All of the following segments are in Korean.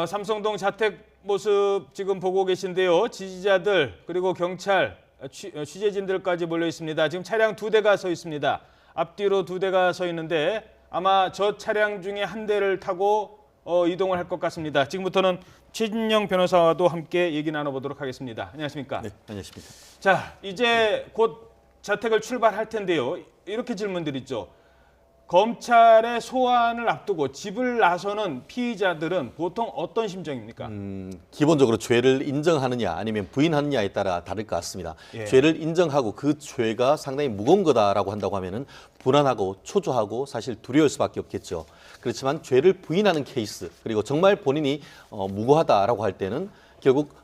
삼성동 자택 모습 지금 보고 계신데요. 지지자들 그리고 경찰, 취재진들까지 몰려 있습니다. 지금 차량 2대가 서 있습니다. 앞뒤로 2대가 서 있는데 아마 저 차량 중에 한 대를 타고 이동을 할 것 같습니다. 지금부터는 최진영 변호사와도 함께 얘기 나눠보도록 하겠습니다. 안녕하십니까? 네, 안녕하십니까. 자, 이제 곧 자택을 출발할 텐데요. 이렇게 질문드리죠. 검찰의 소환을 앞두고 집을 나서는 피의자들은 보통 어떤 심정입니까? 기본적으로 죄를 인정하느냐 아니면 부인하느냐에 따라 다를 것 같습니다. 예. 죄를 인정하고 그 죄가 상당히 무거운 거다라고 한다고 하면은 불안하고 초조하고 사실 두려울 수밖에 없겠죠. 그렇지만 죄를 부인하는 케이스 그리고 정말 본인이 무고하다라고 할 때는 결국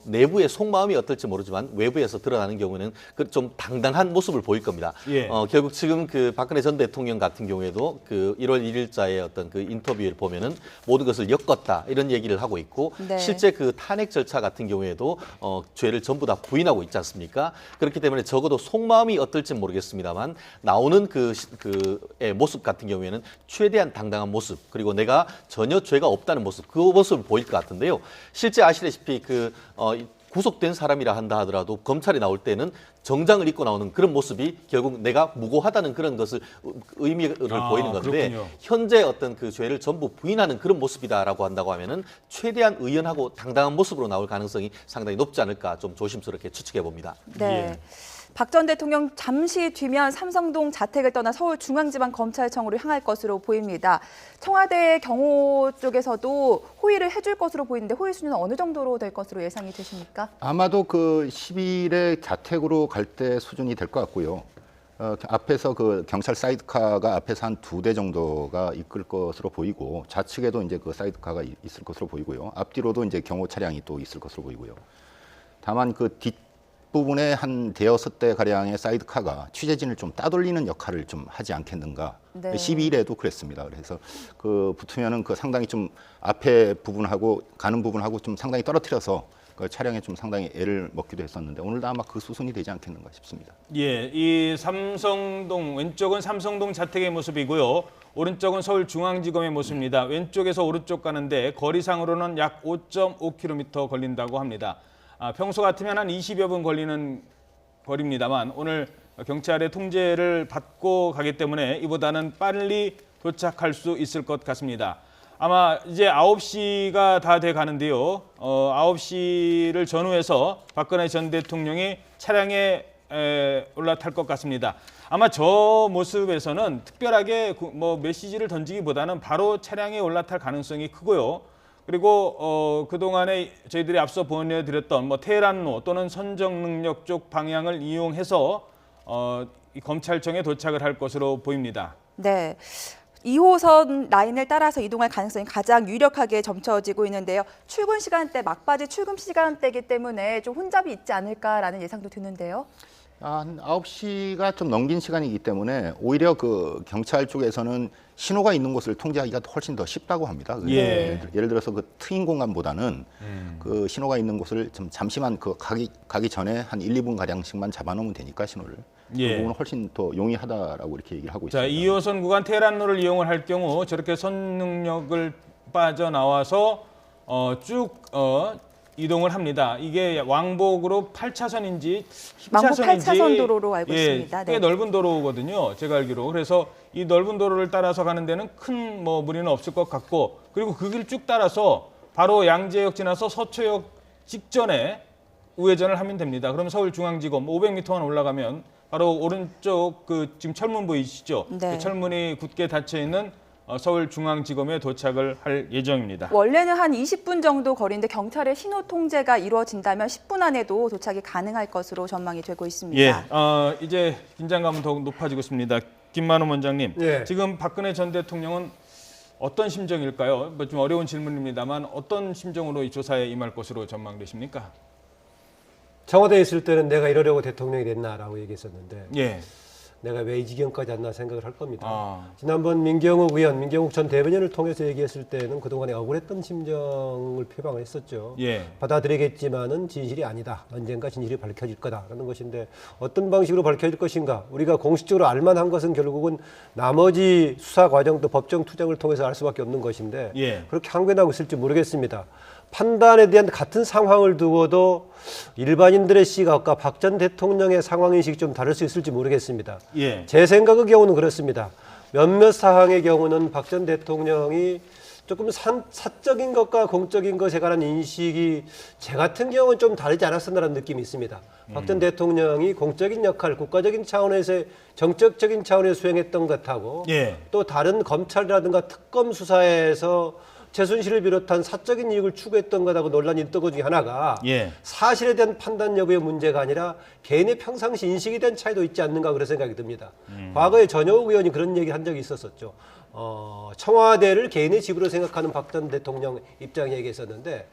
내부의 속마음이 어떨지 모르지만 외부에서 드러나는 경우는 그 좀 당당한 모습을 보일 겁니다. 예. 결국 지금 그 박근혜 전 대통령 같은 경우에도 그 1월 1일자의 어떤 그 인터뷰를 보면은 모든 것을 엮었다 이런 얘기를 하고 있고 네. 실제 그 탄핵 절차 같은 경우에도 죄를 전부 다 부인하고 있지 않습니까? 그렇기 때문에 적어도 속마음이 어떨지 모르겠습니다만 나오는 그의 모습 같은 경우에는 최대한 당당한 모습 그리고 내가 전혀 죄가 없다는 모습 그 모습을 보일 것 같은데요. 실제 아시다시피 구속된 사람이라 한다 하더라도 검찰이 나올 때는 정장을 입고 나오는 그런 모습이 결국 내가 무고하다는 그런 것을 의미를 보이는 건데 그렇군요. 현재 어떤 그 죄를 전부 부인하는 그런 모습이다라고 한다고 하면은 최대한 의연하고 당당한 모습으로 나올 가능성이 상당히 높지 않을까 좀 조심스럽게 추측해 봅니다. 네. 예. 박 전 대통령 잠시 뒤면 삼성동 자택을 떠나 서울중앙지방검찰청으로 향할 것으로 보입니다. 청와대 경호 쪽에서도 호의를 해줄 것으로 보이는데 호의 수준은 어느 정도로 될 것으로 예상이 되십니까? 아마도 그 10일에 자택으로 갈 때 수준이 될 것 같고요. 앞에서 그 경찰 사이드카가 앞에서 한 2대 정도가 이끌 것으로 보이고 좌측에도 이제 그 사이드카가 있을 것으로 보이고요. 앞뒤로도 이제 경호 차량이 또 있을 것으로 보이고요. 다만 그 뒷부분에 한 대여섯 대 가량의 사이드카가 취재진을 좀 따돌리는 역할을 좀 하지 않겠는가. 네. 12일에도 그랬습니다. 그래서 그 붙으면은 그 상당히 좀 앞에 부분하고 가는 부분하고 좀 상당히 떨어뜨려서 그 차량에 좀 상당히 애를 먹기도 했었는데 오늘도 아마 그 수순이 되지 않겠는가 싶습니다. 예, 이 삼성동 왼쪽은 삼성동 자택의 모습이고요. 오른쪽은 서울중앙지검의 모습입니다. 왼쪽에서 오른쪽 가는데 거리상으로는 약 5.5km 걸린다고 합니다. 평소 같으면 한 20여 분 걸리는 거리입니다만 오늘 경찰의 통제를 받고 가기 때문에 이보다는 빨리 도착할 수 있을 것 같습니다. 아마 이제 9시가 다 돼 가는데요. 9시를 전후해서 박근혜 전 대통령이 차량에 올라탈 것 같습니다. 아마 저 모습에서는 특별하게 뭐 메시지를 던지기보다는 바로 차량에 올라탈 가능성이 크고요. 그리고 그동안에 저희들이 앞서 보내드렸던 뭐 테헤란로 또는 선정능력 쪽 방향을 이용해서 이 검찰청에 도착을 할 것으로 보입니다. 네. 2호선 라인을 따라서 이동할 가능성이 가장 유력하게 점쳐지고 있는데요. 출근 시간대, 막바지 출근 시간대이기 때문에 좀 혼잡이 있지 않을까라는 예상도 드는데요. 한 9시가 좀 넘긴 시간이기 때문에 오히려 그 경찰 쪽에서는 신호가 있는 곳을 통제하기가 훨씬 더 쉽다고 합니다. 예. 예를 들어서 그 트인 공간보다는 그 신호가 있는 곳을 좀 잠시만 그 가기 전에 한 1, 2분 가량씩만 잡아놓으면 되니까 신호를. 예. 그 부분은 훨씬 더 용이하다라고 이렇게 얘기를 하고 자, 있습니다. 2호선 구간 테헤란로를 이용을 할 경우 저렇게 선능력을 빠져나와서 쭉 이동을 합니다. 이게 왕복으로 8차선인지 10차선인지 왕복 8차선 도로로 알고 있습니다. 꽤 네. 넓은 도로거든요. 제가 알기로. 그래서 이 넓은 도로를 따라서 가는 데는 큰 뭐 무리는 없을 것 같고 그리고 그 길 쭉 따라서 바로 양재역 지나서 서초역 직전에 우회전을 하면 됩니다. 그럼 서울중앙지검 500m만 올라가면 바로 오른쪽 그 지금 철문 보이시죠? 네. 그 철문이 굳게 닫혀 있는 서울중앙지검에 도착을 할 예정입니다. 원래는 한 20분 정도 거리인데 경찰의 신호 통제가 이루어진다면 10분 안에도 도착이 가능할 것으로 전망이 되고 있습니다. 예, 이제 긴장감은 더욱 높아지고 있습니다. 김만호 원장님, 예. 지금 박근혜 전 대통령은 어떤 심정일까요? 뭐 좀 어려운 질문입니다만 어떤 심정으로 이 조사에 임할 것으로 전망되십니까? 청와대에 있을 때는 내가 이러려고 대통령이 됐나라고 얘기했었는데 예, 내가 왜 이 지경까지 왔나 생각을 할 겁니다. 아. 지난번 민경욱 의원, 민경욱 전 대변인을 통해서 얘기했을 때는 그동안에 억울했던 심정을 표방을 했었죠. 예. 받아들이겠지만은 진실이 아니다. 언젠가 진실이 밝혀질 거다라는 것인데 어떤 방식으로 밝혀질 것인가? 우리가 공식적으로 알만한 것은 결국은 나머지 수사 과정도 법정 투쟁을 통해서 알 수밖에 없는 것인데 예. 그렇게 항변하고 있을지 모르겠습니다. 판단에 대한 같은 상황을 두고도 일반인들의 시각과 박 전 대통령의 상황인식이 좀 다를 수 있을지 모르겠습니다. 예. 제 생각의 경우는 그렇습니다. 몇몇 사항의 경우는 박 전 대통령이 조금 사적인 것과 공적인 것에 관한 인식이 제 같은 경우는 좀 다르지 않았었나라는 느낌이 있습니다. 박 전 대통령이 공적인 역할, 국가적인 차원에서 정적인 차원에서 수행했던 것하고 예. 또 다른 검찰이라든가 특검 수사에서 최순실을 비롯한 사적인 이익을 추구했던 것하고 논란이 있던 것 중에 하나가 예. 사실에 대한 판단 여부의 문제가 아니라 개인의 평상시 인식에 대한 차이도 있지 않는가 그런 생각이 듭니다. 과거에 전효욱 의원이 그런 얘기 한 적이 있었었죠. 청와대를 개인의 집으로 생각하는 박 전 대통령 입장이 얘기했었는데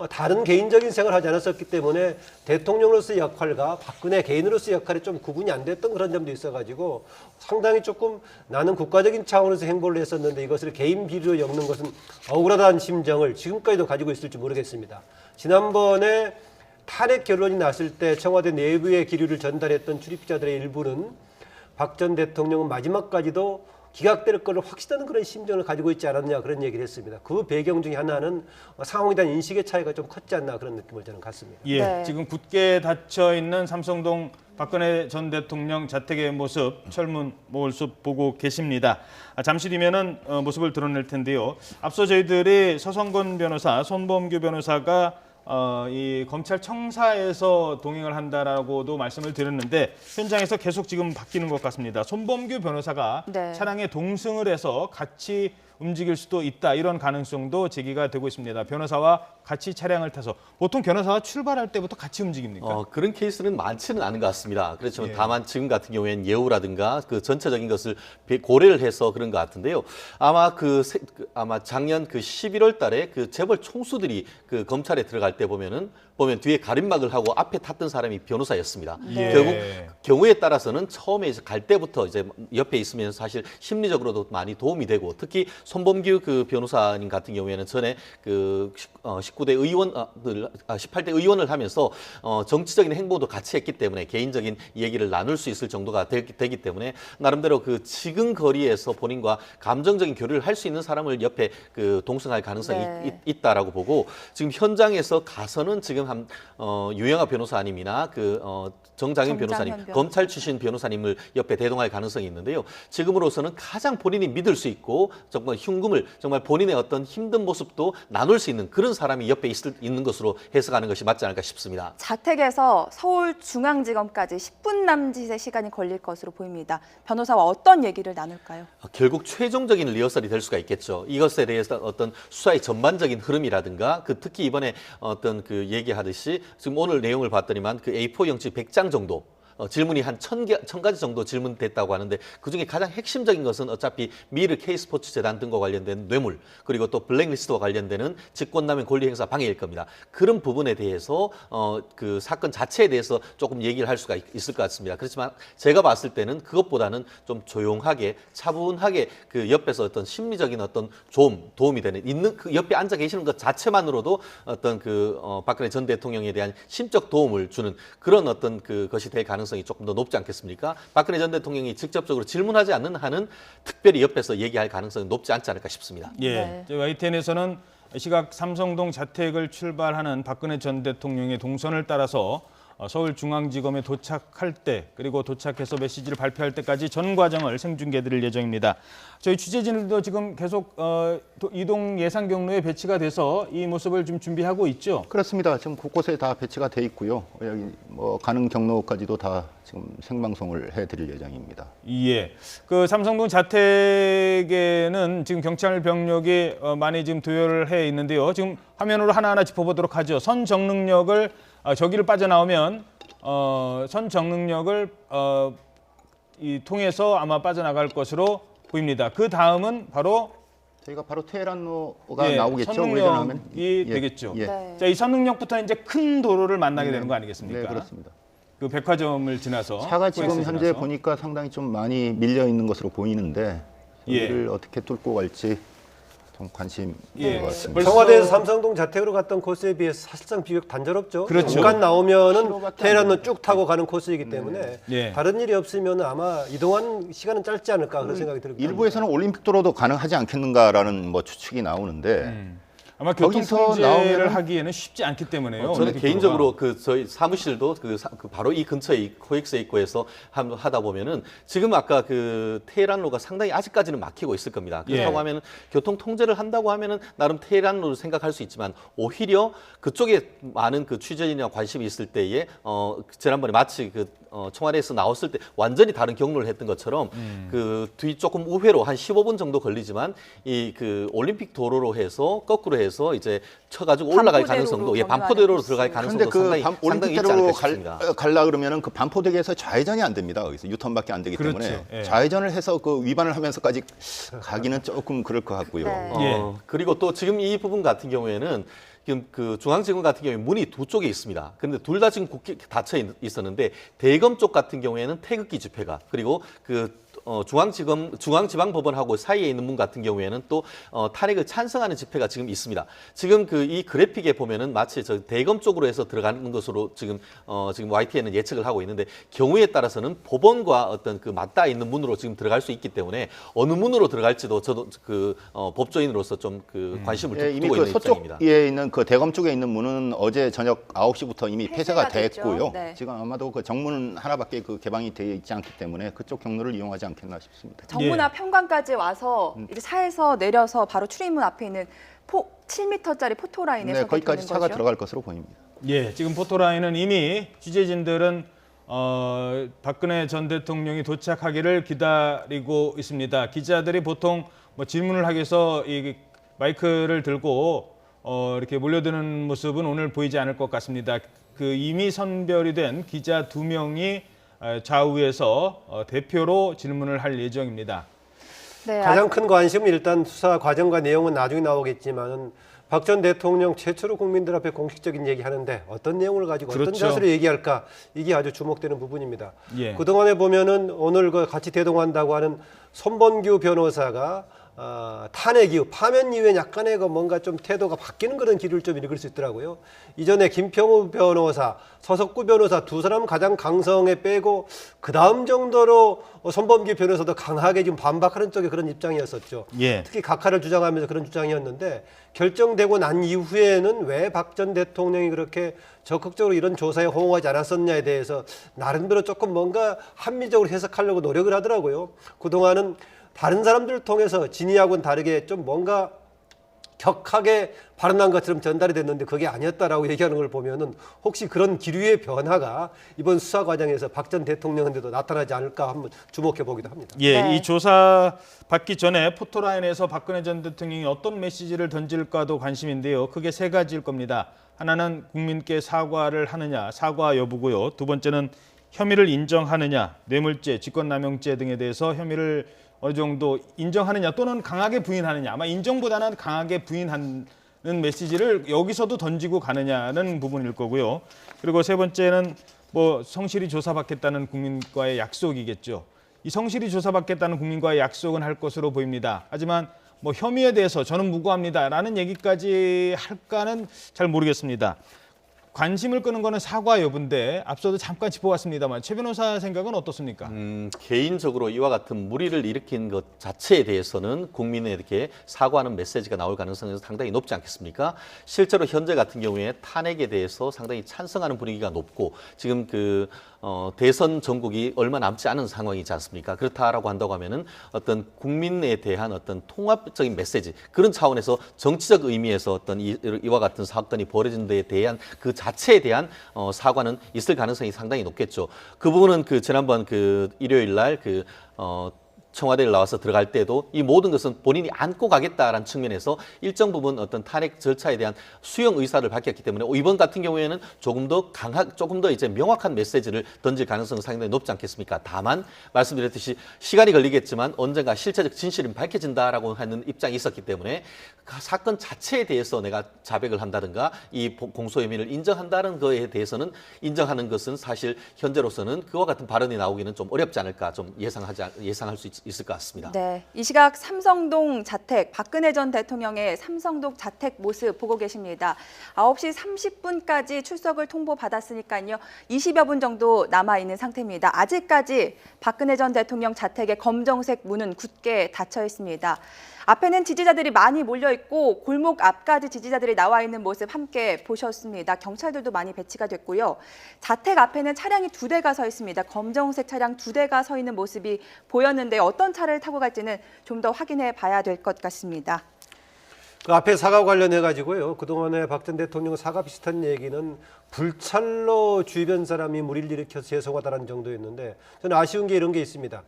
다른 개인적인 생활을 하지 않았었기 때문에 대통령으로서의 역할과 박근혜 개인으로서의 역할이 좀 구분이 안 됐던 그런 점도 있어가지고 상당히 조금 나는 국가적인 차원에서 행보를 했었는데 이것을 개인 비리로 엮는 것은 억울하다는 심정을 지금까지도 가지고 있을지 모르겠습니다. 지난번에 탄핵 결론이 났을 때 청와대 내부의 기류를 전달했던 출입자들의 일부는 박 전 대통령은 마지막까지도 기각될 것을 확신하는 그런 심정을 가지고 있지 않았냐 그런 얘기를 했습니다. 그 배경 중에 하나는 상황에 대한 인식의 차이가 좀 컸지 않나 그런 느낌을 저는 갖습니다. 예. 네. 지금 굳게 닫혀 있는 삼성동 박근혜 전 대통령 자택의 모습 철문 모습 보고 계십니다. 잠시 뒤면은 모습을 드러낼 텐데요. 앞서 저희들이 서성건 변호사, 손범규 변호사가 이 검찰 청사에서 동행을 한다라고도 말씀을 드렸는데 현장에서 계속 지금 바뀌는 것 같습니다. 손범규 변호사가 네. 차량에 동승을 해서 같이 움직일 수도 있다 이런 가능성도 제기가 되고 있습니다. 변호사와 같이 차량을 타서 보통 변호사가 출발할 때부터 같이 움직입니까? 그런 케이스는 많지는 않은 것 같습니다. 그렇지만 예. 다만 지금 같은 경우에는 예우라든가 그 전체적인 것을 고려를 해서 그런 것 같은데요. 아마 아마 작년 그 11월 달에 그 재벌 총수들이 그 검찰에 들어갈 때 보면 뒤에 가림막을 하고 앞에 탔던 사람이 변호사였습니다. 예. 결국 경우에 따라서는 처음에 이제 갈 때부터 이제 옆에 있으면 사실 심리적으로도 많이 도움이 되고 특히 손범규 그 변호사님 같은 경우에는 전에 그 19대 의원들 18대 의원을 하면서 정치적인 행보도 같이 했기 때문에 개인적인 얘기를 나눌 수 있을 정도가 되기 때문에 나름대로 그 지금 거리에서 본인과 감정적인 교류를 할 수 있는 사람을 옆에 그 동승할 가능성이 네. 있다라고 보고 지금 현장에서 가서는 지금 한 유영하 변호사님이나 정장현 변호사님, 변호사. 검찰 출신 변호사님을 옆에 대동할 가능성이 있는데요. 지금으로서는 가장 본인이 믿을 수 있고 정말 흉금을 정말 본인의 어떤 힘든 모습도 나눌 수 있는 그런 사람이 옆에 있는 것으로 해석하는 것이 맞지 않을까 싶습니다. 자택에서 서울중앙지검까지 10분 남짓의 시간이 걸릴 것으로 보입니다. 변호사와 어떤 얘기를 나눌까요? 결국 최종적인 리허설이 될 수가 있겠죠. 이것에 대해서 어떤 수사의 전반적인 흐름이라든가 특히 이번에 어떤 그 얘기하듯이 지금 오늘 내용을 봤더니만 그 A4 용지 100장 정도 질문이 한 1000가지 정도 질문됐다고 하는데 그중에 가장 핵심적인 것은 어차피 미르 K스포츠 재단 등과 관련된 뇌물 그리고 또 블랙리스트와 관련되는 직권남용 권리행사 방해일 겁니다. 그런 부분에 대해서 그 사건 자체에 대해서 조금 얘기를 할 수가 있을 것 같습니다. 그렇지만 제가 봤을 때는 그것보다는 좀 조용하게 차분하게 그 옆에서 어떤 심리적인 어떤 도움이 되는 그 옆에 앉아 계시는 것 자체만으로도 어떤 박근혜 전 대통령에 대한 심적 도움을 주는 그런 어떤 그것이 될 가능성이 조금 더 높지 않겠습니까? 박근혜 전 대통령이 직접적으로 질문하지 않는 한은 특별히 옆에서 얘기할 가능성이 높지 않지 않을까 싶습니다. 예, 네. 저희 YTN에서는 시각 삼성동 자택을 출발하는 박근혜 전 대통령의 동선을 따라서 서울중앙지검에 도착할 때 그리고 도착해서 메시지를 발표할 때까지 전 과정을 생중계드릴 예정입니다. 저희 취재진들도 지금 계속 이동 예상 경로에 배치가 돼서 이 모습을 좀 준비하고 있죠. 그렇습니다. 지금 곳곳에 다 배치가 돼 있고요. 여기 가는 경로까지도 다 지금 생방송을 해드릴 예정입니다. 예, 그 삼성동 자택에는 지금 경찰 병력이 많이 지금 도열을 해 있는데요. 지금 화면으로 하나하나 짚어보도록 하죠. 선정릉역을 저기를 빠져나오면 선정릉역을 통해서 아마 빠져나갈 것으로 보입니다. 그 다음은 바로 저희가 바로 테헤란로가 예, 나오겠죠. 선릉역이 되겠죠. 예. 네. 자, 이 선릉역부터 이제 큰 도로를 만나게 되는 거 아니겠습니까? 네, 그렇습니다. 그 백화점을 지나서 차가 지금 코엑스 현재 지나서. 보니까 상당히 좀 많이 밀려 있는 것으로 보이는데 예. 여기를 어떻게 뚫고 갈지 좀 관심인 예. 것 같습니다. 벌써- 청와대에서 삼성동 자택으로 갔던 코스에 비해서 사실상 비교적 단조롭죠. 그렇죠. 잠깐 나오면은 키로밖에 테헤란로 안 쭉 타고 가는 코스이기 때문에 예. 다른 일이 없으면 아마 이동한 시간은 짧지 않을까 그런 생각이 들거든요. 일부에서는 올림픽 도로도 가능하지 않겠는가라는 뭐 추측이 나오는데 아마 교통 거기서 통제를 나오면은- 하기에는 쉽지 않기 때문에요. 저는 올림픽 개인적으로 그 저희 사무실도 그 바로 이 근처에 코엑스에 있고 해서 하다 보면은 지금 아까 그 테헤란로가 상당히 아직까지는 막히고 있을 겁니다. 그렇다고 예. 하면은 교통 통제를 한다고 하면은 나름 테헤란로를 생각할 수 있지만 오히려 그쪽에 많은 그 취재진이나 관심이 있을 때에 지난번에 마치 청와대에서 나왔을 때 완전히 다른 경로를 했던 것처럼 그 뒤 조금 우회로 한 15분 정도 걸리지만 이 그 올림픽 도로로 해서 거꾸로 해서 이제 쳐가지고 올라갈 반포대로로 가능성도 예, 경유하는 반포대로로 코스. 들어갈 그런데 가능성도 그 상당히 올림픽 있지 않을까 대로 싶습니다. 갈라 그러면은 그 반포대교에서 좌회전이 안 됩니다. 거기서 유턴밖에 안 되기 그렇죠. 때문에 예. 좌회전을 해서 그 위반을 하면서까지 가기는 조금 그럴 것 같고요. 네. 예. 그리고 또 지금 이 부분 같은 경우에는 지금 그 중앙지검 같은 경우에 문이 두 쪽에 있습니다. 그런데 둘 다 지금 굳게 닫혀 있었는데 대검 쪽 같은 경우에는 태극기 집회가 그리고 그 중앙지방법원하고 사이에 있는 문 같은 경우에는 또 탄핵을 찬성하는 집회가 지금 있습니다. 지금 그 이 그래픽에 보면은 마치 저 대검 쪽으로 해서 들어가는 것으로 지금 YTN은 예측을 하고 있는데 경우에 따라서는 법원과 어떤 그 맞닿아 있는 문으로 지금 들어갈 수 있기 때문에 어느 문으로 들어갈지도 저도 그 법조인으로서 좀 그 관심을 예, 이미 두고 그 있는 입장입니다. 서쪽에 있는 그 대검 쪽에 있는 문은 어제 저녁 9시부터 이미 폐쇄가 됐죠. 됐고요. 네. 지금 아마도 그 정문 하나밖에 그 개방이 되어 있지 않기 때문에 그쪽 경로를 이용하지 않겠나 싶습니다. 정문 예. 앞 현관까지 와서 이제 차에서 내려서 바로 출입문 앞에 있는 7m짜리 포토라인에 네, 서게 거기까지 되는 차가 거죠. 들어갈 것으로 보입니다. 예, 지금 포토라인은 이미 취재진들은 박근혜 전 대통령이 도착하기를 기다리고 있습니다. 기자들이 보통 뭐 질문을 하기 위해서 이 마이크를 들고 이렇게 몰려드는 모습은 오늘 보이지 않을 것 같습니다. 그 이미 선별이 된 기자 2명이 좌우에서 대표로 질문을 할 예정입니다. 네, 가장 큰 관심은 일단 수사 과정과 내용은 나중에 나오겠지만은 박 전 대통령 최초로 국민들 앞에 공식적인 얘기하는데 어떤 내용을 가지고 어떤 그렇죠. 자세로 얘기할까 이게 아주 주목되는 부분입니다. 예. 그동안에 보면은 오늘 그 같이 대동한다고 하는 손범규 변호사가 탄핵 이후 파면 이후에 약간의 그 뭔가 좀 태도가 바뀌는 그런 길을 좀 읽을 수 있더라고요. 이전에 김평우 변호사, 서석구 변호사 두 사람 가장 강성에 빼고 그 다음 정도로 손범규 변호사도 강하게 지금 반박하는 쪽에 그런 입장이었었죠. 예. 특히 각하를 주장하면서 그런 주장이었는데 결정되고 난 이후에는 왜 박 전 대통령이 그렇게 적극적으로 이런 조사에 호응하지 않았었냐에 대해서 나름대로 조금 뭔가 합리적으로 해석하려고 노력을 하더라고요. 그동안은 다른 사람들을 통해서 진위하고는 다르게 좀 뭔가 격하게 발언한 것처럼 전달이 됐는데 그게 아니었다라고 얘기하는 걸 보면은 혹시 그런 기류의 변화가 이번 수사 과정에서 박 전 대통령한테도 나타나지 않을까 한번 주목해 보기도 합니다. 예, 네. 이 조사 받기 전에 포토라인에서 박근혜 전 대통령이 어떤 메시지를 던질까도 관심인데요. 크게 세 가지일 겁니다. 하나는 국민께 사과를 하느냐, 사과 여부고요. 두 번째는 혐의를 인정하느냐, 뇌물죄, 직권남용죄 등에 대해서 혐의를 어느 정도 인정하느냐 또는 강하게 부인하느냐. 아마 인정보다는 강하게 부인하는 메시지를 여기서도 던지고 가느냐는 부분일 거고요. 그리고 세 번째는 뭐 성실히 조사받겠다는 국민과의 약속이겠죠. 이 성실히 조사받겠다는 국민과의 약속은 할 것으로 보입니다. 하지만 뭐 혐의에 대해서 저는 무고합니다라는 얘기까지 할까는 잘 모르겠습니다. 관심을 끄는 거는 사과 여부인데 앞서도 잠깐 짚어봤습니다만 최 변호사 생각은 어떻습니까? 개인적으로 이와 같은 무리를 일으킨 것 자체에 대해서는 국민에 이렇게 사과하는 메시지가 나올 가능성이 상당히 높지 않겠습니까? 실제로 현재 같은 경우에 탄핵에 대해서 상당히 찬성하는 분위기가 높고 지금 대선 전국이 얼마 남지 않은 상황이지 않습니까? 그렇다라고 한다고 하면은 어떤 국민에 대한 어떤 통합적인 메시지 그런 차원에서 정치적 의미에서 어떤 이와 같은 사건이 벌어진 데에 대한 그 자체에 대한 사과는 있을 가능성이 상당히 높겠죠. 그 부분은 지난번 일요일 날 청와대를 나와서 들어갈 때도 이 모든 것은 본인이 안고 가겠다라는 측면에서 일정 부분 어떤 탄핵 절차에 대한 수용 의사를 밝혔기 때문에 이번 같은 경우에는 조금 더 이제 명확한 메시지를 던질 가능성은 상당히 높지 않겠습니까? 다만 말씀드렸듯이 시간이 걸리겠지만 언젠가 실체적 진실이 밝혀진다라고 하는 입장이 있었기 때문에 그 사건 자체에 대해서 내가 자백을 한다든가 이 공소 혐의를 인정한다는 거에 대해서는 인정하는 것은 사실 현재로서는 그와 같은 발언이 나오기는 좀 어렵지 않을까 좀 예상할 수 있을 것 같습니다. 네, 이 시각 삼성동 자택, 박근혜 전 대통령의 삼성동 자택 모습 보고 계십니다. 9시 30분까지 출석을 통보받았으니까요. 20여 분 정도 남아있는 상태입니다. 아직까지 박근혜 전 대통령 자택의 검정색 문은 굳게 닫혀 있습니다. 앞에는 지지자들이 많이 몰려있고 골목 앞까지 지지자들이 나와 있는 모습 함께 보셨습니다. 경찰들도 많이 배치가 됐고요. 자택 앞에는 차량이 2대가 서 있습니다. 검정색 차량 2대가 서 있는 모습이 보였는데 어떤 차를 타고 갈지는 좀 더 확인해 봐야 될 것 같습니다. 그 앞에 사과 관련해 가지고요. 그동안에 박 전 대통령 사과 비슷한 얘기는 불찰로 주변 사람이 무리를 일으켜서 죄송하다는 정도였는데 저는 아쉬운 게 이런 게 있습니다.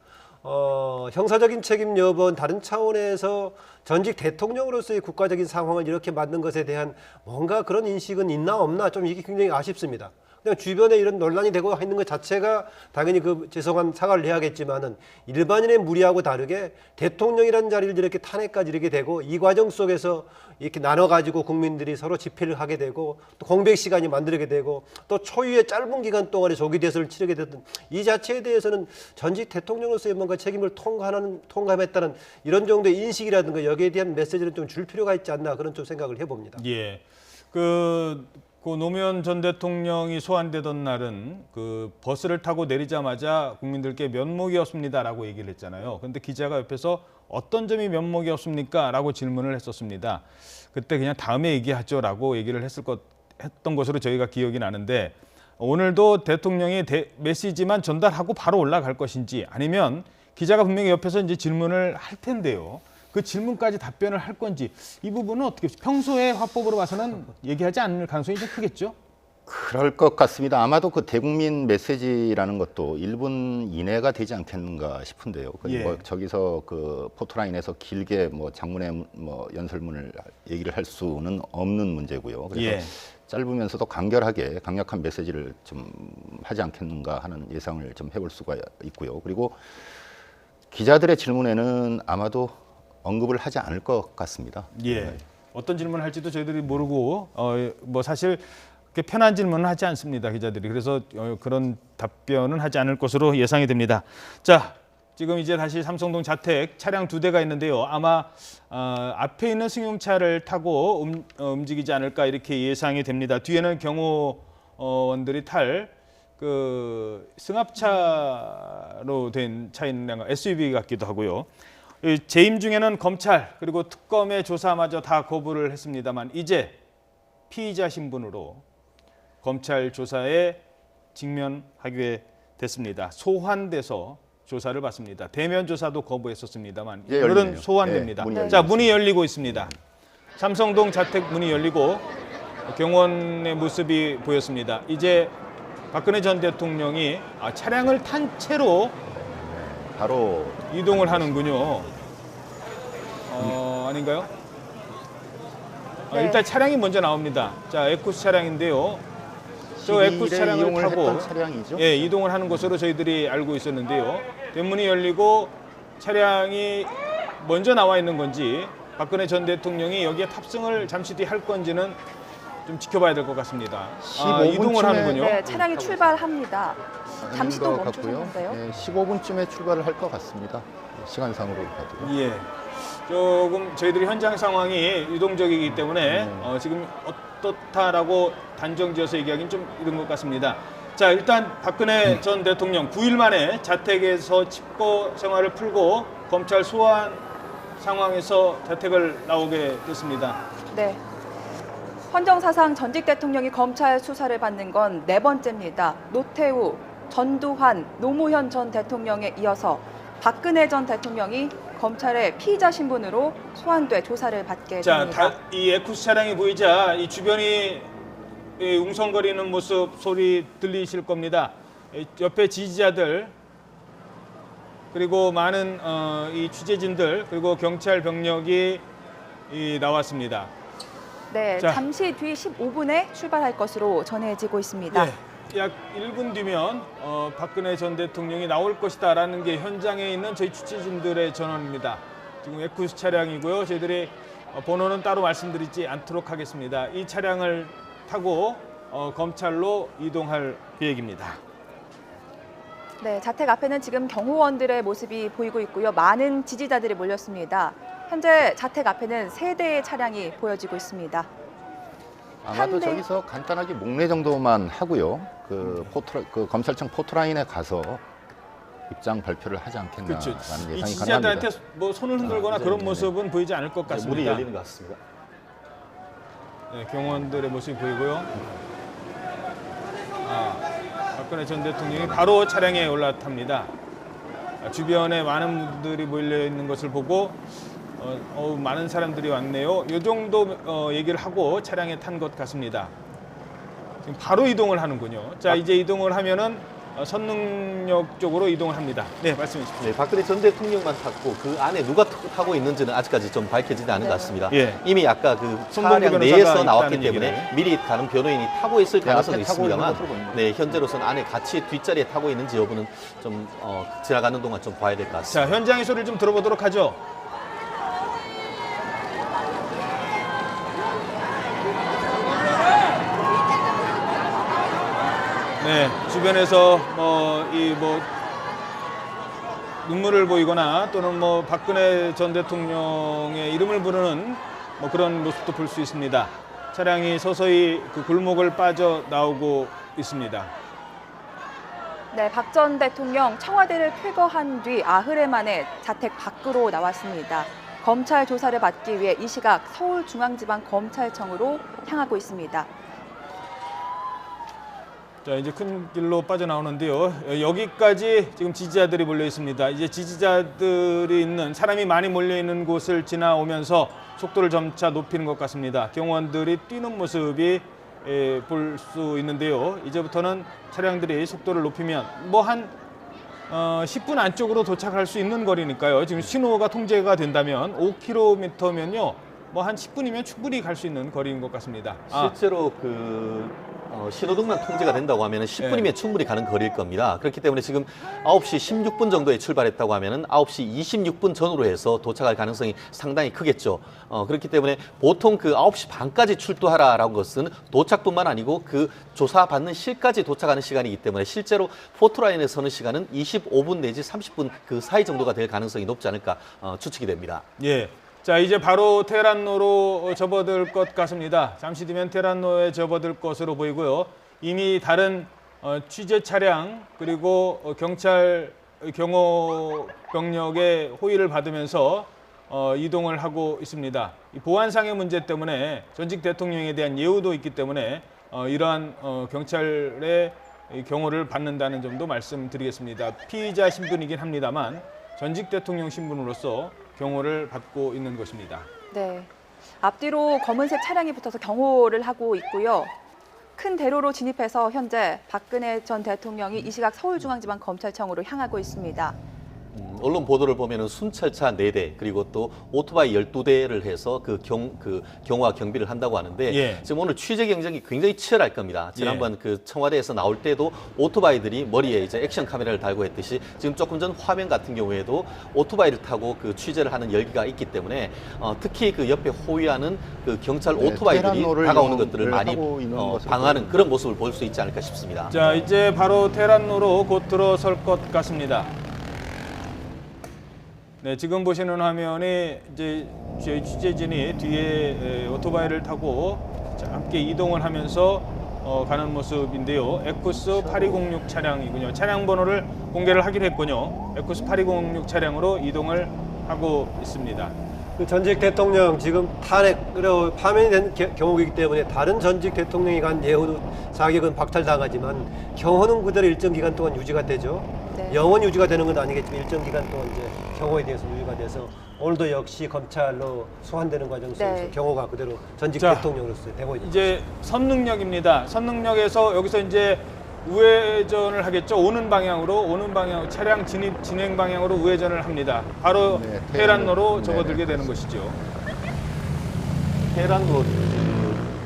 형사적인 책임 여부는 다른 차원에서 전직 대통령으로서의 국가적인 상황을 이렇게 만든 것에 대한 뭔가 그런 인식은 있나 없나 좀 이게 굉장히 아쉽습니다. 그냥 주변에 이런 논란이 되고 있는 것 자체가 당연히 그 죄송한 사과를 해야겠지만은 일반인의 무리하고 다르게 대통령이라는 자리를 이렇게 탄핵까지 이르게 되고 이 과정 속에서 이렇게 나눠가지고 국민들이 서로 집회를 하게 되고 또 공백 시간이 만들게 되고 또 초유의 짧은 기간 동안에 조기 대선을 치르게 됐던 이 자체에 대해서는 전직 대통령으로서의 뭔가 책임을 통감했다는 이런 정도의 인식이라든가 여기에 대한 메시지를 좀 줄 필요가 있지 않나 그런 좀 생각을 해봅니다. 예. 그 노무현 전 대통령이 소환되던 날은 그 버스를 타고 내리자마자 국민들께 면목이 없습니다라고 얘기를 했잖아요. 그런데 기자가 옆에서 어떤 점이 면목이 없습니까? 라고 질문을 했었습니다. 그때 그냥 다음에 얘기하죠라고 얘기를 했던 것으로 저희가 기억이 나는데 오늘도 대통령이 메시지만 전달하고 바로 올라갈 것인지 아니면 기자가 분명히 옆에서 이제 질문을 할 텐데요. 그 질문까지 답변을 할 건지 이 부분은 어떻게 평소의 화법으로 봐서는 얘기하지 않을 가능성이 좀 크겠죠? 그럴 것 같습니다. 아마도 그 대국민 메시지라는 것도 1분 이내가 되지 않겠는가 싶은데요. 예. 뭐 저기서 그 포토라인에서 길게 뭐 장문의 뭐 연설문을 얘기를 할 수는 없는 문제고요. 그래서 예. 짧으면서도 간결하게 강력한 메시지를 좀 하지 않겠는가 하는 예상을 좀 해볼 수가 있고요. 그리고 기자들의 질문에는 아마도 언급을 하지 않을 것 같습니다. 예. 어떤 질문을 할지도 저희들이 모르고 뭐 사실 그렇게 편한 질문은 하지 않습니다. 기자들이. 그래서 그런 답변은 하지 않을 것으로 예상이 됩니다. 자, 지금 이제 다시 삼성동 자택 차량 2대가 있는데요. 아마 앞에 있는 승용차를 타고 움직이지 않을까 이렇게 예상이 됩니다. 뒤에는 경호원들이 탈 그 승합차로 된 차인 SUV 같기도 하고요. 재임 중에는 검찰 그리고 특검의 조사마저 다 거부를 했습니다만 이제 피의자 신분으로 검찰 조사에 직면하게 됐습니다. 소환돼서 조사를 받습니다. 대면 조사도 거부했었습니다만 예, 오늘은 열리네요. 소환됩니다. 예, 문이 열리고 자, 문이 열리고 있습니다. 삼성동 자택 문이 열리고 경호원의 모습이 보였습니다. 이제 박근혜 전 대통령이 차량을 탄 채로 바로 이동을 하는군요. 아닌가요? 네. 일단 차량이 먼저 나옵니다. 자, 에쿠스 차량인데요. 저 에쿠스 차량을 이용을 타고 했던 차량이죠. 예, 이동을 하는 것으로 저희들이 알고 있었는데요. 대문이 열리고 차량이 먼저 나와 있는 건지 박근혜 전 대통령이 여기에 탑승을 잠시 뒤 할 건지는 좀 지켜봐야 될 것 같습니다. 15분 이동을 쯤에 하는군요. 네, 차량이 출발합니다. 잠시 또 것 같고요. 멈춰섰는데요. 15분쯤에 출발을 할 것 같습니다. 시간상으로 봐도. 예. 조금 저희들이 현장 상황이 유동적이기 때문에 지금 어떻다라고 단정지어서 얘기하기는 좀 이른 것 같습니다. 자, 일단 박근혜 전 대통령 9일 만에 자택에서 칩거 생활을 풀고 검찰 소환 상황에서 자택을 나오게 됐습니다. 네. 헌정사상 전직 대통령이 검찰 수사를 받는 건 4번째입니다. 노태우, 전두환, 노무현 전 대통령에 이어서 박근혜 전 대통령이 검찰의 피의자 신분으로 소환돼 조사를 받게 자, 됩니다. 이 에쿠스 차량이 보이자 이 주변이 웅성거리는 모습 소리 들리실 겁니다. 옆에 지지자들 그리고 많은 이 취재진들 그리고 경찰 병력이 나왔습니다. 네, 자. 잠시 뒤 15분에 출발할 것으로 전해지고 있습니다. 예, 약 1분 뒤면 박근혜 전 대통령이 나올 것이다라는 게 현장에 있는 저희 취재진들의 전언입니다. 지금 에쿠스 차량이고요. 저희들이 번호는 따로 말씀드리지 않도록 하겠습니다. 이 차량을 타고 검찰로 이동할 계획입니다. 네, 자택 앞에는 지금 경호원들의 모습이 보이고 있고요. 많은 지지자들이 몰렸습니다. 현재 자택 앞에는 3대의 차량이 보여지고 있습니다. 아마도 한 대- 저기서 간단하게 목례 정도만 하고요. 그 검찰청 포토라인에 가서 입장 발표를 하지 않겠나라는 그렇죠. 이 예상이 지지자들한테 가능합니다. 뭐 손을 흔들거나 그런 네네. 모습은 보이지 않을 것 이제 같습니다. 문이 열리는 것 같습니다. 네, 경호원들의 모습이 보이고요. 박근혜 전 대통령이 바로 차량에 올라탑니다. 주변에 많은 분들이 몰려 있는 것을 보고 많은 사람들이 왔네요. 이 정도 얘기를 하고 차량에 탄 것 같습니다. 지금 바로 이동을 하는군요. 자, 이제 이동을 하면은 선릉역 쪽으로 이동을 합니다. 네, 말씀해 주십시오. 네, 박근혜 전 대통령만 탔고 그 안에 누가 타고 있는지는 아직까지 좀 밝혀지지 않은 것 같습니다. 예. 이미 아까 그 손범규 차량 변호사가 내에서 나왔기 있다는 때문에 얘기를. 미리 다른 변호인이 타고 있을 네, 가능성은 앞에 타고 있는 있습니다만 것으로 보입니다. 네, 현재로서는 안에 같이 뒷자리에 타고 있는지 여부는 좀 지나가는 동안 좀 봐야 될 것 같습니다. 자, 현장의 소리를 좀 들어보도록 하죠. 네, 주변에서 눈물을 보이거나 또는 박근혜 전 대통령의 이름을 부르는 그런 모습도 볼 수 있습니다. 차량이 서서히 그 골목을 빠져 나오고 있습니다. 네, 박 전 대통령 청와대를 퇴거한 뒤 나흘 만에 자택 밖으로 나왔습니다. 검찰 조사를 받기 위해 이 시각 서울중앙지방검찰청으로 향하고 있습니다. 자, 이제 큰 길로 빠져나오는데요. 여기까지 지금 지지자들이 몰려 있습니다. 이제 지지자들이 있는 사람이 많이 몰려 있는 곳을 지나오면서 속도를 점차 높이는 것 같습니다. 경호원들이 뛰는 모습이 볼 수 있는데요. 이제부터는 차량들이 속도를 높이면 한 10분 안쪽으로 도착할 수 있는 거리니까요. 지금 신호가 통제가 된다면 5km면요. 한 10분이면 충분히 갈 수 있는 거리인 것 같습니다. 실제로 신호등만 통제가 된다고 하면 10분이면 네. 충분히 가는 거리일 겁니다. 그렇기 때문에 지금 9시 16분 정도에 출발했다고 하면 9시 26분 전후로 해서 도착할 가능성이 상당히 크겠죠. 그렇기 때문에 보통 그 9시 반까지 출두하라라는 것은 도착뿐만 아니고 그 조사받는 실까지 도착하는 시간이기 때문에 실제로 포토라인에 서는 시간은 25분 내지 30분 그 사이 정도가 될 가능성이 높지 않을까 추측이 됩니다. 예. 자, 이제 바로 테란로로 접어들 것 같습니다. 잠시 뒤면 테란로에 접어들 것으로 보이고요. 이미 다른 취재 차량 그리고 경찰 경호 병력의 호의를 받으면서 이동을 하고 있습니다. 이 보안상의 문제 때문에 전직 대통령에 대한 예우도 있기 때문에 이러한 경찰의 경호를 받는다는 점도 말씀드리겠습니다. 피의자 신분이긴 합니다만 전직 대통령 신분으로서 경호를 받고 있는 것입니다. 네, 앞뒤로 검은색 차량이 붙어서 경호를 하고 있고요. 큰 대로로 진입해서 현재 박근혜 전 대통령이 이 시각 서울중앙지방검찰청으로 향하고 있습니다. 언론 보도를 보면은 순찰차 4대 그리고 또 오토바이 12대를 해서 그 경호와 경비를 한다고 하는데 예. 지금 오늘 취재 경쟁이 굉장히 치열할 겁니다. 지난번 예. 그 청와대에서 나올 때도 오토바이들이 머리에 이제 액션 카메라를 달고 했듯이 지금 조금 전 화면 같은 경우에도 오토바이를 타고 그 취재를 하는 열기가 있기 때문에 특히 그 옆에 호위하는 그 경찰 네, 오토바이들이 테란로를 다가오는 것들을 많이 하고 있는 것으로 방어하는 보입니다. 그런 모습을 볼 수 있지 않을까 싶습니다. 자, 이제 바로 테란로로 곧 들어설 것 같습니다. 네, 지금 보시는 화면이 이제 저희 취재진이 뒤에 오토바이를 타고 함께 이동을 하면서 가는 모습인데요. 에쿠스 8206 차량이군요. 차량 번호를 공개를 하기로 했군요. 에쿠스 8206 차량으로 이동을 하고 있습니다. 그 전직 대통령 지금 탄핵으로 파면이 된 경우이기 때문에 다른 전직 대통령이 간 예우 자격은 박탈당하지만 경호는 그대로 일정 기간 동안 유지가 되죠. 네. 영원 유지가 되는 건 아니겠지만 일정 기간 동안 이제 경호에 대해서 유지가 돼서 오늘도 역시 검찰로 소환되는 과정 속에서 네. 경호가 그대로 전직 자, 대통령으로서 되고 있는 이제 선릉역입니다. 선릉역에서 여기서 이제 우회전을 하겠죠. 오는 방향 차량 진행 방향으로 우회전을 합니다. 바로 네, 테헤란로로 네, 접어들게 네, 되는 것이죠. 테헤란로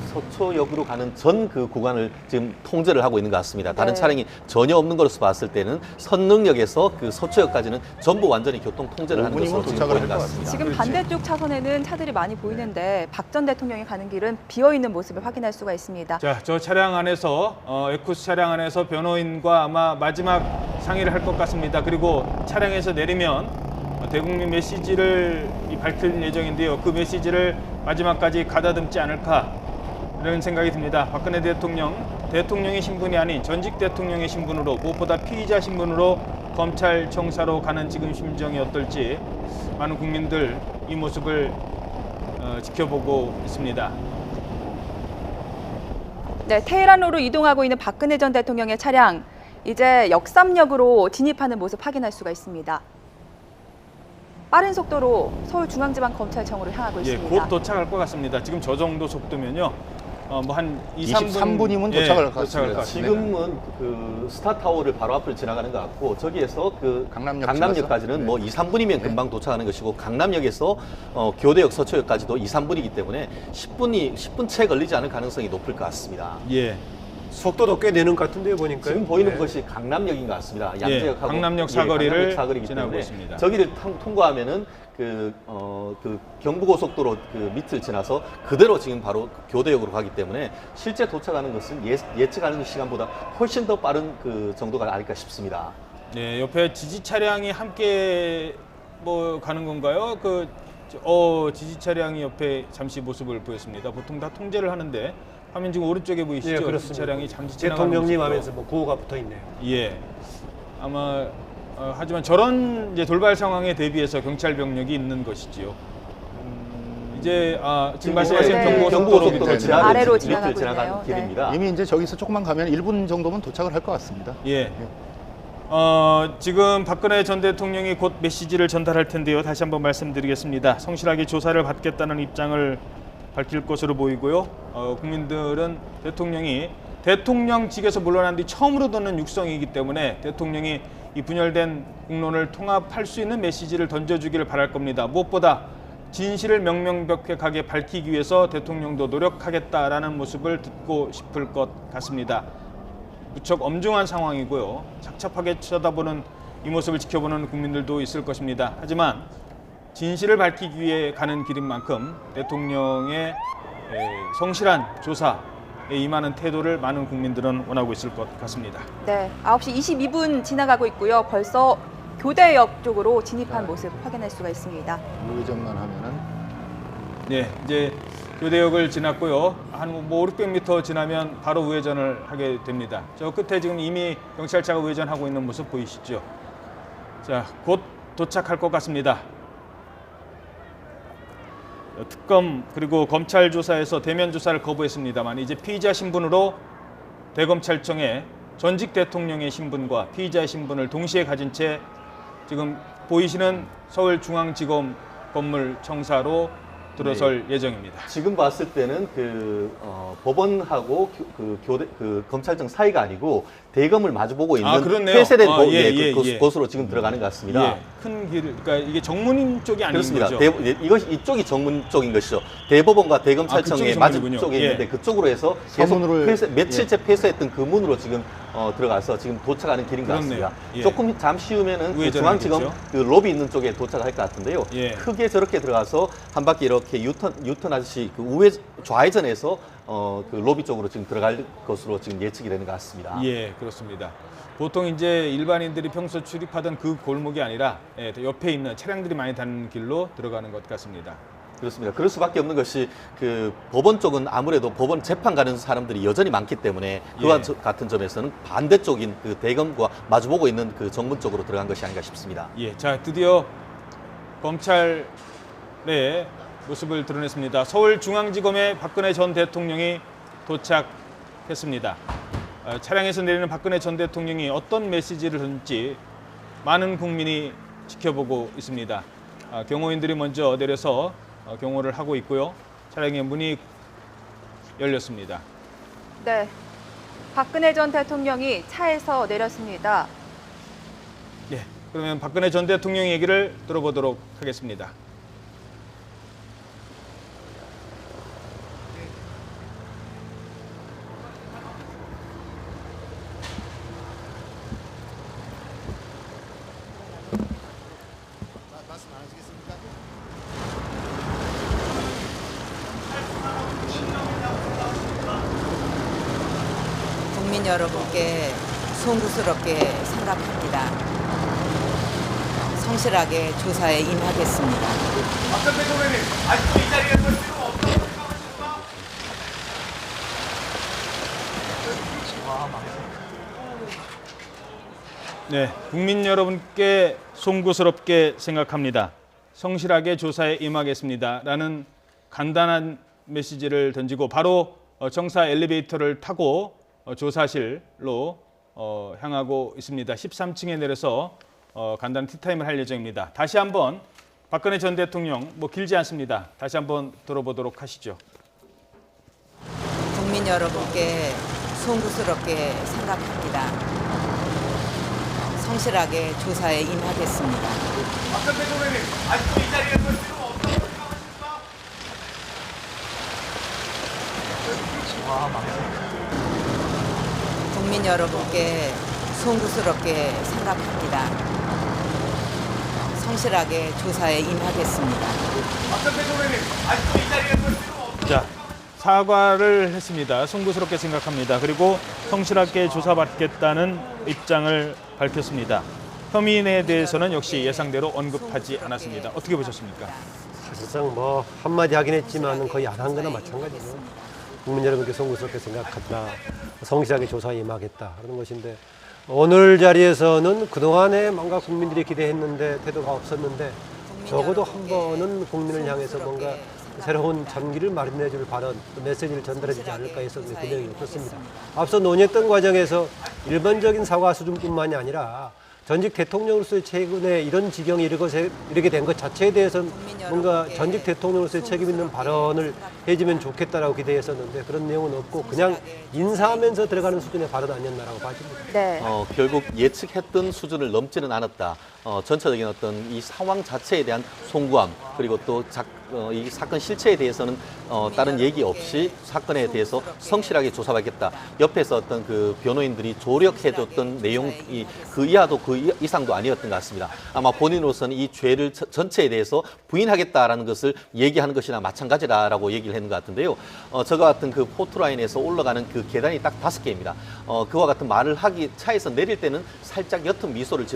서초역으로 가는 전 그 구간을 지금 통제를 하고 있는 것 같습니다. 다른 네. 차량이 전혀 없는 것으로서 봤을 때는 선릉역에서 그 서초역까지는 전부 완전히 교통 통제를 하는 5분이면 것으로 지금 도착을 보이는 것 할것 같습니다. 지금 그렇지. 반대쪽 차선에는 차들이 많이 보이는데 박 전 대통령이 가는 길은 비어 있는 모습을 확인할 수가 있습니다. 자, 저 차량 안에서 에쿠스 차량 안에서 변호인과 아마 마지막 상의를 할 것 같습니다. 그리고 차량에서 내리면 대국민 메시지를 밝힐 예정인데요. 그 메시지를 마지막까지 가다듬지 않을까 이런 생각이 듭니다. 박근혜 대통령의 신분이 아닌 전직 대통령의 신분으로 무엇보다 피의자 신분으로 검찰청사로 가는 지금 심정이 어떨지 많은 국민들 이 모습을 지켜보고 있습니다. 네, 테헤란로로 이동하고 있는 박근혜 전 대통령의 차량 이제 역삼역으로 진입하는 모습 확인할 수가 있습니다. 빠른 속도로 서울중앙지방검찰청으로 향하고 예, 있습니다. 곧 도착할 것 같습니다. 지금 저 정도 속도면요. 뭐 한 23분이면 도착할 것 같습니다. 지금은 그 스타타워를 바로 앞을 지나가는 것 같고 저기에서 그 지나서? 강남역까지는 네. 뭐 2, 3분이면 금방 도착하는 것이고 강남역에서 교대역 서초역까지도 2, 3분이기 때문에 10분 채 걸리지 않을 가능성이 높을 것 같습니다. 예. 속도도 꽤 내는 것 같은데요, 보니까. 지금 보이는 것이 강남역인 것 같습니다. 예, 양재역하고 강남역 사거리를 강남역 사거리이기 지나고 때문에 있습니다. 저기를 통과하면은 그 경부고속도로 그 밑을 지나서 그대로 지금 바로 교대역으로 가기 때문에 실제 도착하는 것은 예측하는 시간보다 훨씬 더 빠른 그 정도가 아닐까 싶습니다. 네, 옆에 지지 차량이 함께 뭐 가는 건가요? 지지 차량이 옆에 잠시 모습을 보였습니다. 보통 다 통제를 하는데 화면 지금 오른쪽에 보이시죠? 예, 지지 그렇습니다. 차량이 잠시 지나가는 대통령님 모습도. 하면서 뭐 구호가 붙어 있네요. 예. 아마 하지만 저런 이제 돌발 상황에 대비해서 경찰 병력이 있는 것이지요. 이제 지금 말씀하신 네. 경부고속도로 경부고속도로 밑에 지하를 아래로 밑을 지나가고 지나가는 있네요. 길입니다. 이미 이제 저기서 조금만 가면 1분 정도면 도착을 할 것 같습니다. 예. 지금 박근혜 전 대통령이 곧 메시지를 전달할 텐데요. 다시 한번 말씀드리겠습니다. 성실하게 조사를 받겠다는 입장을 밝힐 것으로 보이고요. 국민들은 대통령이 대통령직에서 물러난 뒤 처음으로 듣는 육성이기 때문에 대통령이 이 분열된 국론을 통합할 수 있는 메시지를 던져주기를 바랄 겁니다. 무엇보다 진실을 명명백백하게 밝히기 위해서 대통령도 노력하겠다라는 모습을 듣고 싶을 것 같습니다. 무척 엄중한 상황이고요. 착잡하게 쳐다보는 이 모습을 지켜보는 국민들도 있을 것입니다. 하지만 진실을 밝히기 위해 가는 길인 만큼 대통령의 성실한 조사에 임하는 태도를 많은 국민들은 원하고 있을 것 같습니다. 네, 9시 22분 지나가고 있고요. 벌써 교대역 쪽으로 진입한 모습 확인할 수가 있습니다. 우회전만 하면은 네, 이제 교대역을 지났고요. 한 500m 지나면 바로 우회전을 하게 됩니다. 저 끝에 지금 이미 경찰차가 우회전하고 있는 모습 보이시죠? 자, 곧 도착할 것 같습니다. 특검 그리고 검찰 조사에서 대면 조사를 거부했습니다만 이제 피의자 신분으로 대검찰청에 전직 대통령의 신분과 피의자의 신분을 동시에 가진 채 지금 보이시는 서울중앙지검 건물 청사로 들어설 예정입니다. 지금 봤을 때는 법원하고 검찰청 사이가 아니고 대검을 마주보고 있는 그렇네요. 폐쇄된 곳으로 지금 들어가는 것 같습니다. 예, 큰 길, 그러니까 이게 정문인 쪽이 아닌 그렇습니다. 거죠. 이쪽이 정문 쪽인 것이죠. 대법원과 대검찰청의 그쪽이 맞은 정문이군요. 쪽에 예. 있는데 그쪽으로 해서 계속 서문으로- 며칠째 폐쇄했던 그 문으로 지금 들어가서 지금 도착하는 길인 것 그렇네요. 같습니다. 예. 조금 잠시 후면은 그 우회전을 중앙지검 하겠죠. 그 로비 있는 쪽에 도착할 것 같은데요. 예. 크게 저렇게 들어가서 한 바퀴 이렇게 유턴하듯이 그 좌회전해서 그 로비 쪽으로 지금 들어갈 것으로 지금 예측이 되는 것 같습니다. 예, 그렇습니다. 보통 이제 일반인들이 평소 출입하던 그 골목이 아니라 옆에 있는 차량들이 많이 다니는 길로 들어가는 것 같습니다. 그렇습니다. 그럴 수밖에 없는 것이 그 법원 쪽은 아무래도 법원 재판 가는 사람들이 여전히 많기 때문에 그와 예. 같은 점에서는 반대쪽인 그 대검과 마주보고 있는 그 정문 쪽으로 들어간 것이 아닌가 싶습니다. 예, 자 드디어 검찰의 모습을 드러냈습니다. 서울중앙지검에 박근혜 전 대통령이 도착했습니다. 차량에서 내리는 박근혜 전 대통령이 어떤 메시지를 던질지 많은 국민이 지켜보고 있습니다. 경호인들이 먼저 내려서 경호를 하고 있고요. 차량의 문이 열렸습니다. 네, 박근혜 전 대통령이 차에서 내렸습니다. 예, 그러면 박근혜 전 대통령 얘기를 들어보도록 하겠습니다. 국민 여러분께 송구스럽게 생각합니다. 성실하게 조사에 임하겠습니다. 박전 대통령님, 아직도 이 자리에 설 필요가 없다고 생각하십니까? 네, 국민 여러분께 송구스럽게 생각합니다. 성실하게 조사에 임하겠습니다. 라는 간단한 메시지를 던지고 바로 정사 엘리베이터를 타고 조사실로 향하고 있습니다. 13층에 내려서 간단한 티타임을 할 예정입니다. 다시 한번 박근혜 전 대통령 길지 않습니다. 다시 한번 들어보도록 하시죠. 국민 여러분께 송구스럽게 생각합니다. 성실하게 조사에 임하겠습니다. 박전 대통령님, 아직도 이 자리에 설 필요가 없다고 생각하십니까? 국민 여러분께 송구스럽게 생각합니다. 성실하게 조사에 임하겠습니다. 박전 대통령님, 아직도 이 자리에 설 필요가 없다고 자, 사과를 했습니다. 송구스럽게 생각합니다. 그리고 성실하게 조사받겠다는 입장을 밝혔습니다. 혐의에 대해서는 역시 예상대로 언급하지 않았습니다. 어떻게 보셨습니까? 사실상 뭐 한마디 하긴 했지만 거의 안 한 거나 마찬가지죠. 국민 여러분께 송구스럽게 생각한다. 성실하게 조사에 임하겠다 하는 것인데 오늘 자리에서는 그동안에 뭔가 국민들이 기대했는데 태도가 없었는데 적어도 한 번은 국민을 향해서 뭔가 새로운 전기를 마련해 줄 발언, 또 메시지를 전달해 주지 않을까 했었는데 그 내용이 없었습니다. 앞서 논의했던 과정에서 일반적인 사과 수준뿐만이 아니라 전직 대통령으로서의 최근에 이런 지경에 이르게 된 것 자체에 대해서는 뭔가 전직 대통령으로서의 책임 있는 발언을 해주면 좋겠다라고 기대했었는데 그런 내용은 없고 그냥 인사하면서 들어가는 수준의 발언 아니었나라고 봐집니다. 네. 결국 예측했던 수준을 넘지는 않았다. 전체적인 어떤 이 상황 자체에 대한 송구함 그리고 또 이 사건 실체에 대해서는 다른 얘기 없이 사건에 대해서 성실하게 조사하겠다. 옆에서 어떤 그 변호인들이 조력해줬던 내용이 그 이하도 그 이상도 아니었던 것 같습니다. 아마 본인으로서는 이 죄를 전체에 대해서 부인하겠다라는 것을 얘기하는 것이나 마찬가지라고 얘기를 했는 것 같은데요. 저와 같은 그 포트라인에서 올라가는 그 계단이 딱 5개입니다. 그와 같은 말을 하기 차에서 내릴 때는 살짝 옅은 미소를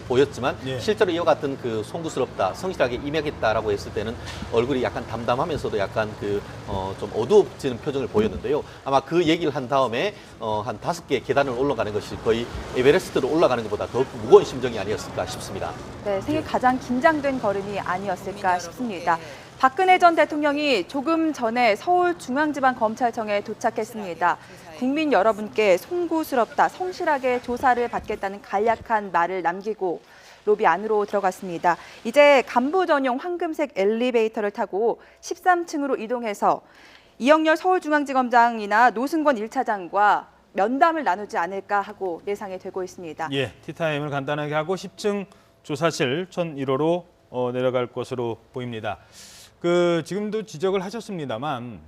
보였지만 예. 실제로 이와 같은 그 송구스럽다, 성실하게 임하겠다라고 했을 때는 얼굴이 약간 담담하면서도 약간 좀 어두워지는 표정을 보였는데요. 아마 그 얘기를 한 다음에 한 5개 계단을 올라가는 것이 거의 에베레스트를 올라가는 것보다 더 무거운 심정이 아니었을까 싶습니다. 네, 생애 가장 긴장된 걸음이 아니었을까 싶습니다. 박근혜 전 대통령이 조금 전에 서울중앙지방검찰청에 도착했습니다. 국민 여러분께 송구스럽다, 성실하게 조사를 받겠다는 간략한 말을 남기고 로비 안으로 들어갔습니다. 이제 간부 전용 황금색 엘리베이터를 타고 13층으로 이동해서 이영렬 서울중앙지검장이나 노승권 1차장과 면담을 나누지 않을까 하고 예상이 되고 있습니다. 예, 티타임을 간단하게 하고 10층 조사실 1001호로 내려갈 것으로 보입니다. 지금도 지적을 하셨습니다만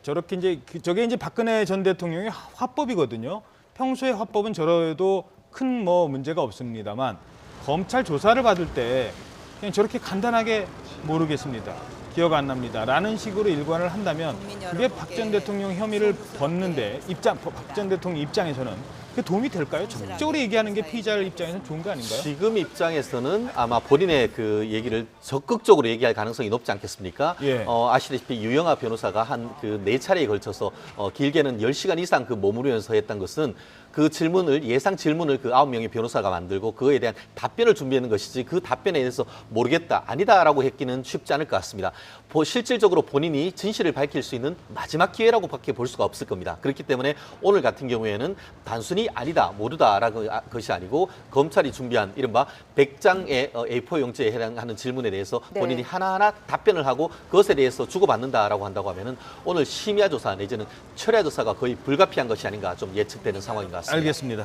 저렇게 저게 이제 박근혜 전 대통령의 화법이거든요. 평소에 화법은 저래도 큰 문제가 없습니다만 검찰 조사를 받을 때 그냥 저렇게 간단하게 모르겠습니다. 기억 안 납니다. 라는 식으로 일관을 한다면 그게 박 전 대통령 혐의를 벗는데 박 전 대통령 입장에서는 그게 도움이 될까요? 적극적으로 얘기하는 게 피의자 입장에서는 좋은 거 아닌가요? 지금 입장에서는 아마 본인의 그 얘기를 적극적으로 얘기할 가능성이 높지 않겠습니까? 예. 아시다시피 유영하 변호사가 한 4차례에 걸쳐서 길게는 10시간 이상 머무르면서 했던 것은 그 질문을 예상 질문을 그 9명의 변호사가 만들고 그거에 대한 답변을 준비하는 것이지 그 답변에 대해서 모르겠다, 아니다라고 했기는 쉽지 않을 것 같습니다. 실질적으로 본인이 진실을 밝힐 수 있는 마지막 기회라고밖에 볼 수가 없을 겁니다. 그렇기 때문에 오늘 같은 경우에는 단순히 아니다, 모르다라는 것이 아니고 검찰이 준비한 이른바 100장의 A4 용지에 해당하는 질문에 대해서 네. 본인이 하나하나 답변을 하고 그것에 대해서 주고받는다라고 한다고 하면은 오늘 심야 조사 내지는 철야 조사가 거의 불가피한 것이 아닌가 좀 예측되는 상황인 것 같습니다. 알겠습니다.